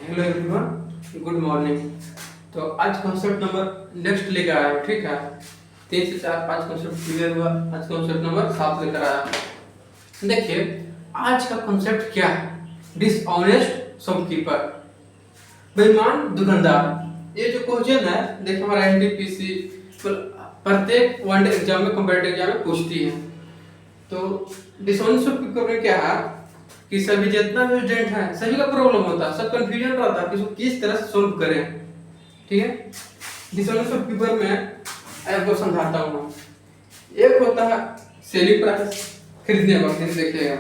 Hello everyone, good morning. तो आज concept number next लेकर आया हूँ, ठीक है। 3 से 4 5 कॉन्सेप्ट क्लियर हुआ। आज कॉन्सेप्ट नंबर 7 लेकर आया हूँ। देखिए आज का कॉन्सेप्ट क्या है। डिसऑनेस्ट शॉपकीपर, बेईमान दुकानदार। ये जो क्वेश्चन है देखिए हमारा एनटीपीसी प्रत्येक वनडे एग्जाम में, कंपैरेटिव एग्जाम में पूछती है। तो डिसऑनेस्ट शॉपकीपर में क्या है कि सभी जितना भी स्टूडेंट है सभी का प्रॉब्लम होता है, सब कंफ्यूजन रहता है कि उसको किस तरह से सोल्व करें, ठीक है। डिसऑनेस्ट शॉपकीपर में आपको समझाता हूँ। एक होता है सेलिंग प्राइस, खरीदने वक्त देखिएगा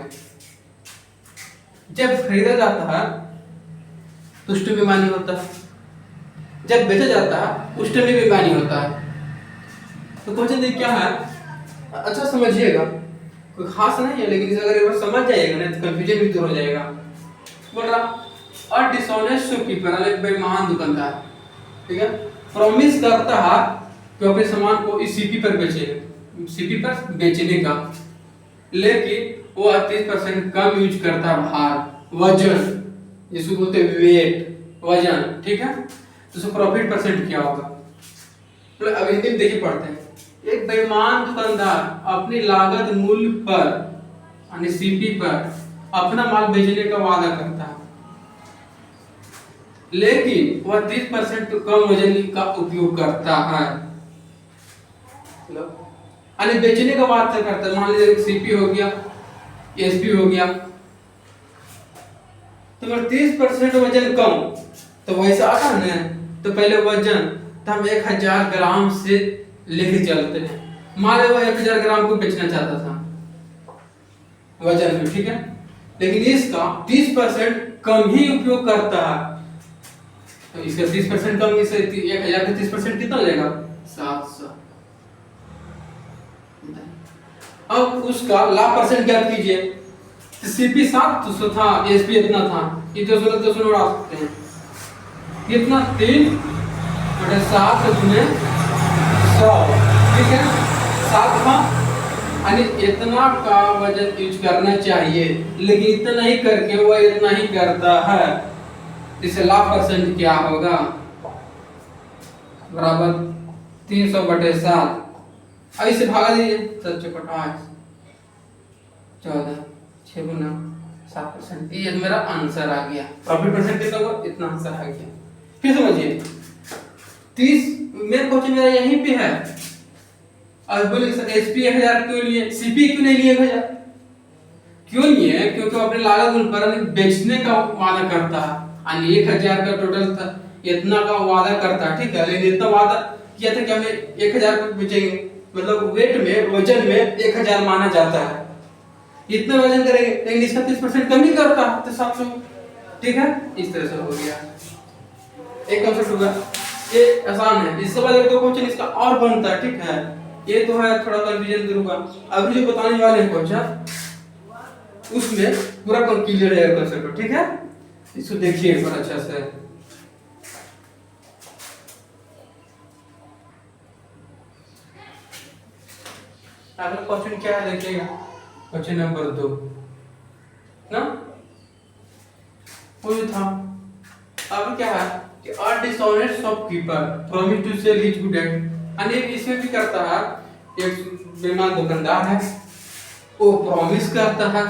जब खरीदा जाता है तो उस टाइम बेईमानी होता है, जब बेचा जाता है उस टाइम भी बेईमानी होता है। तो क्वेश्चन क्या है, अच्छा समझिएगा, कोई खास नहीं है, लेकिन अगर एक बार समझ जाइएगा ना तो कंफ्यूजन भी दूर हो जाएगा। बोल रहा और डिसऑनेस्ट शॉपकीपर एक बेईमान दुकानदार, ठीक है, प्रॉमिस करता है कि अपने सामान को इस सीपी पर बेचेगा, सीपी पर बेचने का, लेकिन वो 30% कम यूज करता है भार, वजन, जिसको बोलते हैं वेट, वजन, ठीक है। तो उसका प्रॉफिट परसेंट क्या होगा। तो अब हिंदी में देखिए पढ़ते हैं। एक बेईमान दुकानदार अपनी लागत मूल्य पर यानी सीपी पर अपना माल बेचने का वादा करता है, लेकिन वह 30% तो कम वजन का उपयोग करता है, यानी बेचने का वादा करता है। मान लीजिए सीपी हो गया, एसपी हो गया, तो अगर 30% वजन कम तो वैसा आता है ना, तो पहले वजन तो हम 1000 ग्राम से लेके चलते हैं। मान लो 1000 ग्राम को बेचना चाहता था वजन में, ठीक है, लेकिन इसका 30% कम ही उपयोग करता है, तो इसका 30% कम, इसे 1000 का 30% कितना हो जाएगा, 700। अब उसका लाभ परसेंट ज्ञात कीजिए। तो सीपी 700 था, एसपी इतना था, ये 200 उड़ा सकते हैं, कितना 3/7 गुने 100, ठीक है, 7 का यानी इतना का वजन यूज करना चाहिए, लेकिन इतना ही करके वो इतना ही करता है। इसे लाभ परसेंट क्या होगा, बराबर 300/7। अब इसे भागा दीजिए, 7×8 14, 6×7%। ये मेरा आंसर आ गया। प्रॉफिट परसेंट कितना हुआ, इतना आंसर आ गया। फिर समझिए 30 मेरे क्वेश्चन मेरा यहीं पे है। अब बोले सर एसपी 1000 क्यों लिए, सीपी क्यों नहीं लिए 1000, क्यों लिए, क्योंकि अपने लागत मूल्य पर बेचने का वादा करता है, यानी 1000 का टोटल था, इतना का वादा करता है, ठीक है, लेकिन इतना वादा किया था कि हमें 1000 पे बेचेंगे, मतलब वेट में, वजन में 1000 माना जाता है, इतना वजन करेंगे, लेकिन इसका 30% कम ही करता है, तो 700, ठीक है। इस तरह से हो गया, एक कांसेप्ट होगा, ये आसान है। इसके बाद एक दो क्वेश्चन इसका और बनता है, ठीक है, ये तो है थोड़ा कंफ्यूजन दूर होगा। अभी जो बताने वाले हैं क्वेश्चन उसमें पूरा क्लियर है कांसेप्ट, ठीक है, इसको देखिए एक बार अच्छा से। अगला क्वेश्चन क्या है देखिएगा, क्वेश्चन नंबर 2 ना, वो जो था। अब क्या है कि a dishonest shopkeeper promise to sell his good at, यानी इसमें भी करता है, एक बेईमान दुकानदार है, वो प्रॉमिस करता है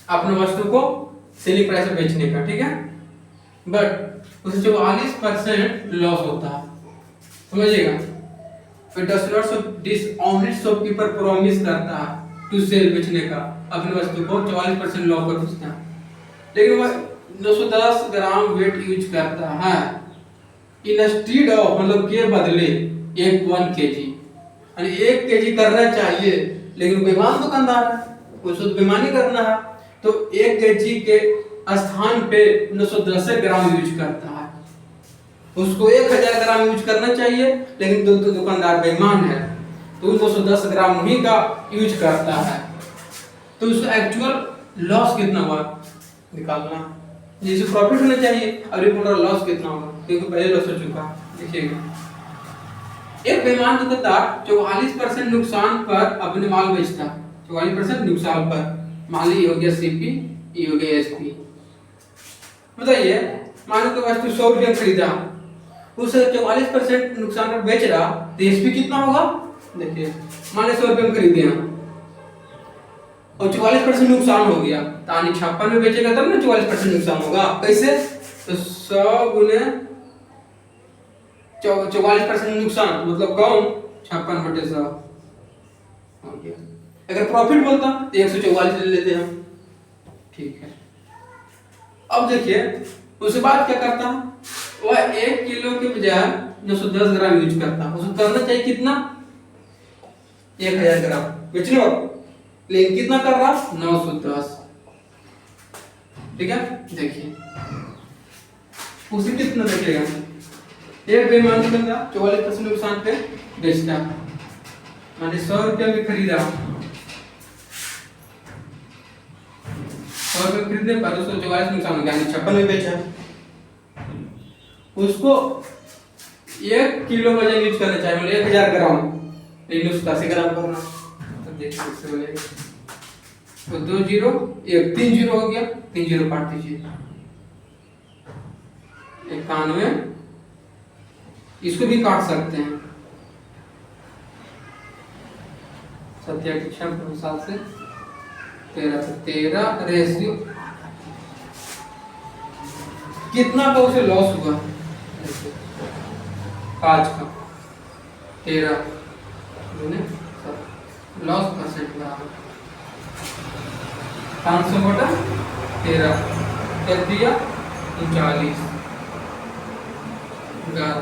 अपने वस्तु को सेलिंग प्राइस में बेचने का, ठीक है, बट उसे 44% लॉस होता है, समझिएगा। फिर डिसऑनेस्ट शॉपकीपर प्रॉमिस करता है टू सेल बेचने का, अपनी वस्तु को 44% लॉस पर बेचता है, लेकिन वह 210 ग्राम वेट यूज करता है इंस्टेड ऑफ, मतलब के बदले 1 kg, यानी 1 kg करना चाहिए, लेकिन बेईमान दुकानदार है, उसको बेईमानी करना है, तो 1 kg के स्थान पे 910 ग्राम यूज करता है। उसको 1000 ग्राम यूज करना चाहिए, लेकिन दुकानदार बेईमान है, तो 210 ग्राम ही का यूज करता है, तो उसका एक्चुअल लॉस कितना हुआ निकालना, जिसे प्रॉफिट होना चाहिए, और रिपोर्टर लॉस कितना होगा, क्योंकि पहले लॉस हो चुका है। देखिएगा एक बेईमान दुकानदार 44% नुकसान पर अपने माल बेचता है, 44% नुकसान पर, मान ली हो गया सीपी, ये हो गया एसपी। बताइए मानो कि वस्तु 100 रुपये में खरीदा, उसे 44% नुकसान पर बेच रहा, तो एसपी कितना होगा? देखिए मान 100 रुपये में खरीदे हैं और 44% नुकसान हो गया, तो आने 56 में बेचेगा तब ना 44% नुकसान होगा। कैसे? तो 100 गुने 44% नुकसान मतलब कम 56/100 हो गया। अगर प्रॉफिट बोलता तो 144 ले लेते हम, ठीक है। अब देखिए उसके बाद क्या करता है, वह 1 किलो के बजाय 910 ग्राम यूज करता है। उसको करना चाहिए कितना? 1000 ग्राम बेचने वाला, लेकिन कितना कर रहा? 910, ठीक है। देखिए उसे कितना बेचेगा? एक बेईमान दुकानदार 44% नुकसान पे बेचता, माने 100 रुपया में खरीदा, 100 रुपये खरीदने पर उसको 44 नुकसान हो गया, 56 में बेचा। उसको 1 किलो वजन यूज करना चाहिए, मतलब 1000 ग्राम, लेकिन उसको 80 ग्राम करना। तो देखिए इससे बोलेगा तो 2 0 1 3 0 हो गया, 3 0 काट दीजिए, 91, इसको भी काट सकते हैं, 7 7 से 13 रेशियो कितना का उसे लॉस हुआ? 5 का 13 लॉस परसेंट हुआ 500/13 कर दिया 39 11,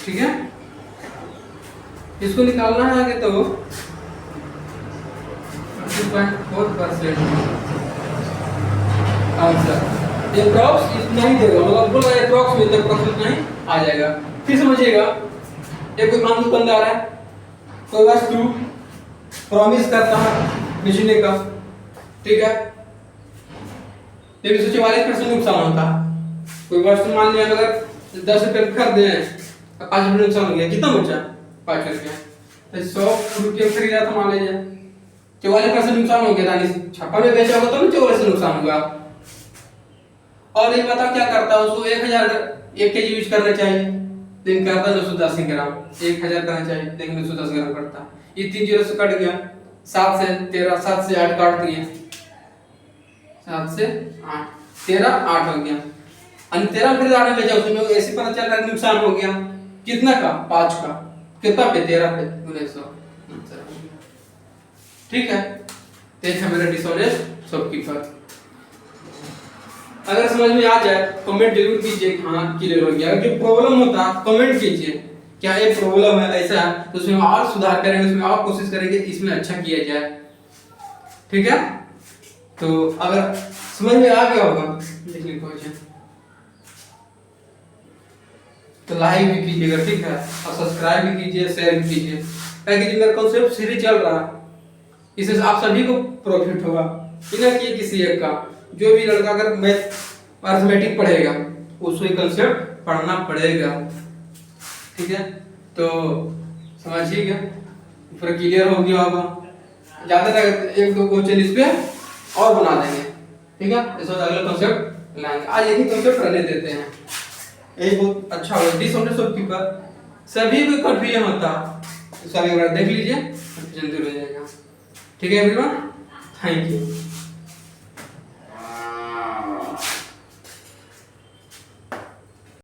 ठीक है। इसको निकालना है आगे तो 30.4% आंसर अप्रॉक्स इतना ही देगा, मतलब बोल रहा है अप्रॉक्स में तक अप्रॉक्स इतना ही आ जाएगा। फिर समझिएगा, एक कोई मान दुकानदार है, कोई वस्तु प्रॉमिस करता है बेचने का, ठीक है, लेकिन उसे 44% नुकसान होता है। कोई वस्तु मान लिया अगर 10 रुपये में खरीदे हैं, 5 रुपये नुकसान हो गया, कितना बचा? 5 रुपया। तो 100 रुपये खरीदा था मान लीजिए, 44% नुकसान हो गया, 56 में बेचा होगा तो ना 44 नुकसान होगा। और ये बता क्या करता है, उसको 1 केजी यूज करना चाहिए, लेकिन करता 910 ग्राम, 1000 करना चाहिए लेकिन 910 ग्राम करता। ये 3 0 से कट गया, 7 से 13, 7 से 8 काट दिए, 7 से 8 13 8 हो गया, और 13 फिर 8 में बेचा, उसमें ऐसे पता चल रहा है नुकसान हो गया कितना का? 5 का, कितना पे? 13 पे 1900, ठीक है। देख मेरा डिसऑनेस्ट शॉपकीपर। अगर समझ में आ जाए कमेंट जरूर कीजिए कि हाँ क्लियर हो गया। जो प्रॉब्लम होता है कमेंट कीजिए, क्या ये प्रॉब्लम है ऐसा है, तो उसमें और सुधार करेंगे, उसमें और कोशिश करेंगे इसमें अच्छा किया जाए, ठीक है। तो अगर समझ में आ गया होगा देखिए क्वेश्चन तो लाइक भी कीजिएगा, ठीक है, और सब्सक्राइब भी कीजिए, शेयर भी कीजिए, ताकि जो मेरा कॉन्सेप्ट सीरीज चल रहा है इससे आप सभी को प्रॉफिट होगा, बिना किए किसी एक का। जो भी लड़का अगर मैथ अर्थमेटिक पढ़ेगा उसको ये कॉन्सेप्ट पढ़ना पड़ेगा, ठीक है। तो समझिएगा, पूरा क्लियर हो गया होगा। ज्यादा तक 1-2 क्वेश्चन इस पे और बना देंगे, ठीक है। इस बार अगला कॉन्सेप्ट लाएंगे, आज यही कॉन्सेप्ट रहने देते हैं, यही बहुत अच्छा होगा। डिसऑनेस्ट शॉपकीपर सभी को कंफ्यूजन होता, सभी एक बार देख लीजिए, कंफ्यूजन दूर हो जाएगा, ठीक है एवरीवन, थैंक यू।